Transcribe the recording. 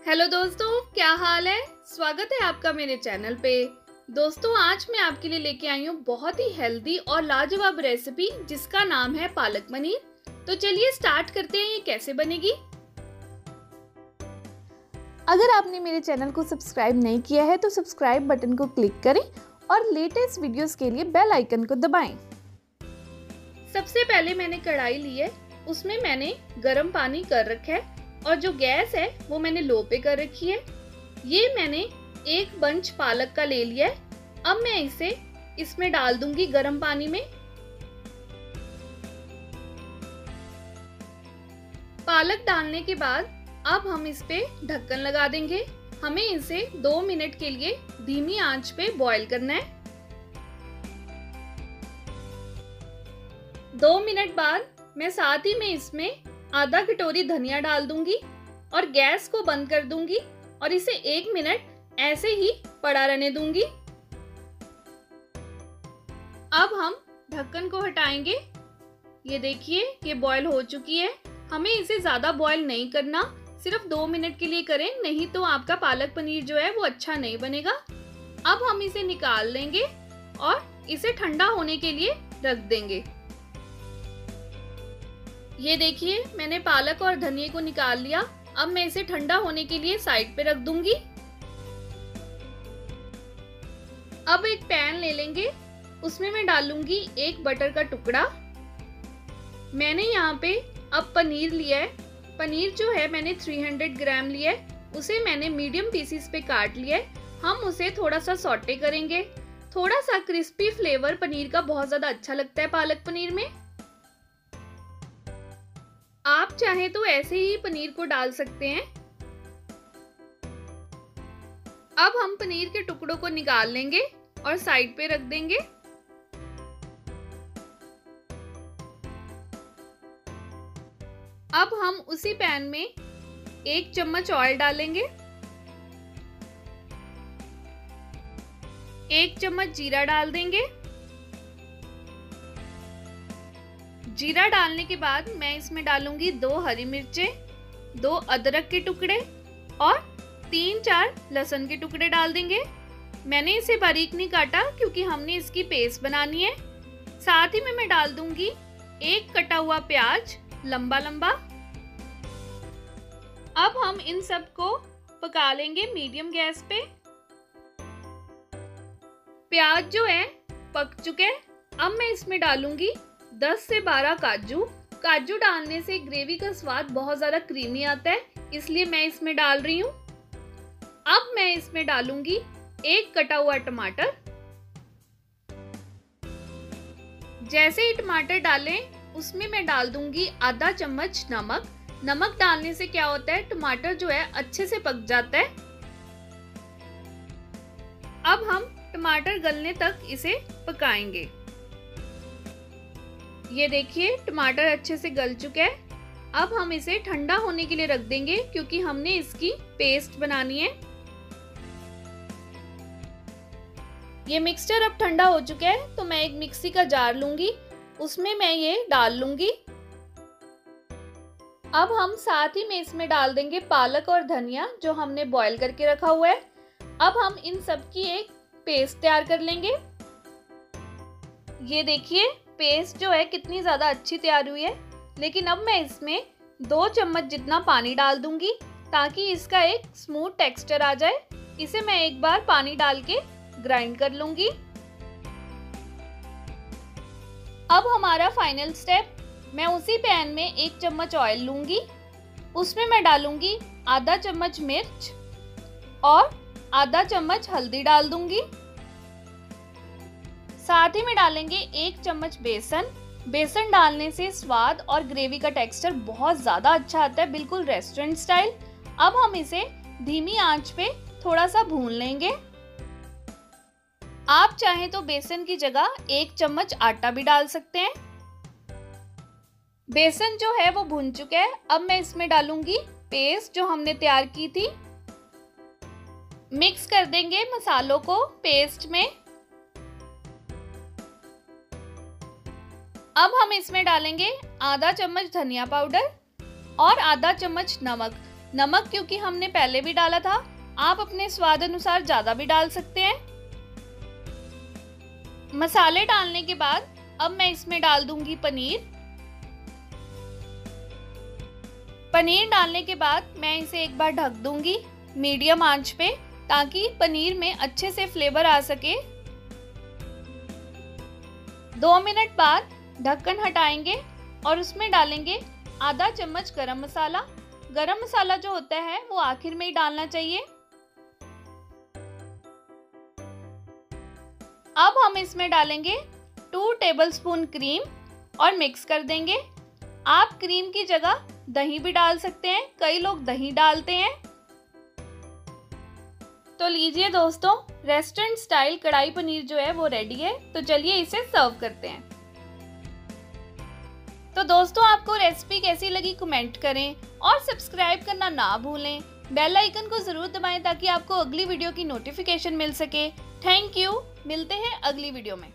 Hello दोस्तों, क्या हाल है। स्वागत है आपका मेरे चैनल पे। दोस्तों, आज मैं आपके लिए लेके आई हूँ बहुत ही हेल्दी और लाजवाब रेसिपी जिसका नाम है पालक पनीर। तो चलिए स्टार्ट करते हैं ये कैसे बनेगी। अगर आपने मेरे चैनल को सब्सक्राइब नहीं किया है तो सब्सक्राइब बटन को क्लिक करें और लेटेस्ट वीडियोस के लिए बेल आइकन को दबाएं। सबसे पहले मैंने कढ़ाई ली है, उसमें मैंने गर्म पानी कर रखा है और जो गैस है वो मैंने लो पे कर रखी है। ये मैंने एक बंच पालक का ले लिया है। अब मैं इसे इसमें डाल दूंगी गर्म पानी में। पालक डालने के बाद अब हम इस पे ढक्कन लगा देंगे। हमें इसे 2 मिनट के लिए धीमी आंच पे बॉईल करना है। 2 मिनट बाद मैं साथ ही में इसमें आधा कटोरी धनिया डाल दूंगी और गैस को बंद कर दूंगी और इसे 1 मिनट ऐसे ही पड़ा रहने दूंगी। अब हम ढक्कन को हटाएंगे। ये देखिए, ये बॉईल हो चुकी है। हमें इसे ज्यादा बॉईल नहीं करना, सिर्फ 2 मिनट के लिए करें, नहीं तो आपका पालक पनीर जो है वो अच्छा नहीं बनेगा। अब हम इसे निकाल लेंगे और इसे ठंडा होने के लिए रख देंगे। ये देखिए, मैंने पालक और धनिये को निकाल लिया। अब मैं इसे ठंडा होने के लिए साइड पे रख दूंगी। अब एक पैन ले लेंगे, उसमें मैं डालूंगी एक बटर का टुकड़ा। मैंने यहाँ पे अब पनीर लिया है। पनीर जो है मैंने 300 ग्राम लिया है, उसे मैंने मीडियम पीसेस पे काट लिया है। हम उसे थोड़ा सा सॉटे करेंगे। थोड़ा सा क्रिस्पी फ्लेवर पनीर का बहुत ज्यादा अच्छा लगता है पालक पनीर में। आप चाहें तो ऐसे ही पनीर को डाल सकते हैं। अब हम पनीर के टुकड़ों को निकाल लेंगे और साइड पे रख देंगे। अब हम उसी पैन में 1 चम्मच ऑयल डालेंगे, 1 चम्मच जीरा डाल देंगे। जीरा डालने के बाद मैं इसमें डालूंगी 2 हरी मिर्चें, 2 अदरक के टुकड़े और 3-4 लहसुन के टुकड़े डाल देंगे। मैंने इसे बारीक नहीं काटा क्योंकि हमने इसकी पेस्ट बनानी है। साथ ही में मैं डाल दूंगी 1 कटा हुआ प्याज लंबा लंबा। अब हम इन सब को पका लेंगे मीडियम गैस पे। प्याज जो है पक चुके हैं। अब मैं इसमें डालूंगी 10 से 12 काजू। काजू डालने से ग्रेवी का स्वाद बहुत ज्यादा क्रीमी आता है, इसलिए मैं इसमें डाल रही हूँ। अब मैं इसमें डालूंगी 1 कटा हुआ टमाटर। जैसे ही टमाटर डालें उसमें मैं डाल दूंगी आधा चम्मच नमक। नमक डालने से क्या होता है, टमाटर जो है अच्छे से पक जाता है। अब हम टमाटर गलने तक इसे पकाएंगे। ये देखिए, टमाटर अच्छे से गल चुका है। अब हम इसे ठंडा होने के लिए रख देंगे क्योंकि हमने इसकी पेस्ट बनानी है। ये मिक्सचर अब ठंडा हो चुका है तो मैं एक मिक्सी का जार लूंगी, उसमें मैं ये डाल लूंगी। अब हम साथ ही में इसमें डाल देंगे पालक और धनिया जो हमने बॉईल करके रखा हुआ है। अब हम इन सब की एक पेस्ट तैयार कर लेंगे। ये देखिए, पेस्ट जो है कितनी ज़्यादा अच्छी तैयार हुई है। लेकिन अब मैं इसमें 2 चम्मच जितना पानी डाल दूंगी ताकि इसका एक स्मूथ टेक्सचर आ जाए। इसे मैं एक बार पानी डाल के ग्राइंड कर लूंगी। अब हमारा फाइनल स्टेप, मैं उसी पैन में 1 चम्मच ऑयल लूंगी, उसमें मैं डालूंगी आधा चम्मच मिर्च और आधा चम्मच हल्दी डाल दूंगी। साथ ही में डालेंगे 1 चम्मच बेसन। बेसन डालने से स्वाद और ग्रेवी का टेक्सचर बहुत ज्यादा अच्छा आता है, बिल्कुल रेस्टोरेंट स्टाइल। अब हम इसे धीमी आंच पे थोड़ा सा भून लेंगे। आप चाहें तो बेसन की जगह 1 चम्मच आटा भी डाल सकते हैं। बेसन जो है वो भुन चुका है। अब मैं इसमें डालूंगी पेस्ट जो हमने तैयार की थी। मिक्स कर देंगे मसालों को पेस्ट में। अब हम इसमें डालेंगे आधा चम्मच धनिया पाउडर और आधा चम्मच नमक। नमक क्योंकि हमने पहले भी डाला था, आप अपने स्वाद अनुसार ज़्यादा भी डाल सकते हैं। मसाले डालने के बाद अब मैं इसमें डाल दूंगी पनीर। पनीर डालने के बाद मैं इसे एक बार ढक दूंगी मीडियम आंच पे, ताकि पनीर में अच्छे से फ्लेवर आ सके। 2 मिनट बाद ढक्कन हटाएंगे और उसमें डालेंगे आधा चम्मच गरम मसाला। गरम मसाला जो होता है वो आखिर में ही डालना चाहिए। अब हम इसमें डालेंगे 2 टेबलस्पून क्रीम और मिक्स कर देंगे। आप क्रीम की जगह दही भी डाल सकते हैं, कई लोग दही डालते हैं। तो लीजिए दोस्तों, रेस्टोरेंट स्टाइल कढ़ाई पनीर जो है वो रेडी है। तो चलिए इसे सर्व करते हैं। तो दोस्तों, आपको रेसिपी कैसी लगी कमेंट करें और सब्सक्राइब करना ना भूलें। बेल आइकन को जरूर दबाएं ताकि आपको अगली वीडियो की नोटिफिकेशन मिल सके। थैंक यू, मिलते हैं अगली वीडियो में।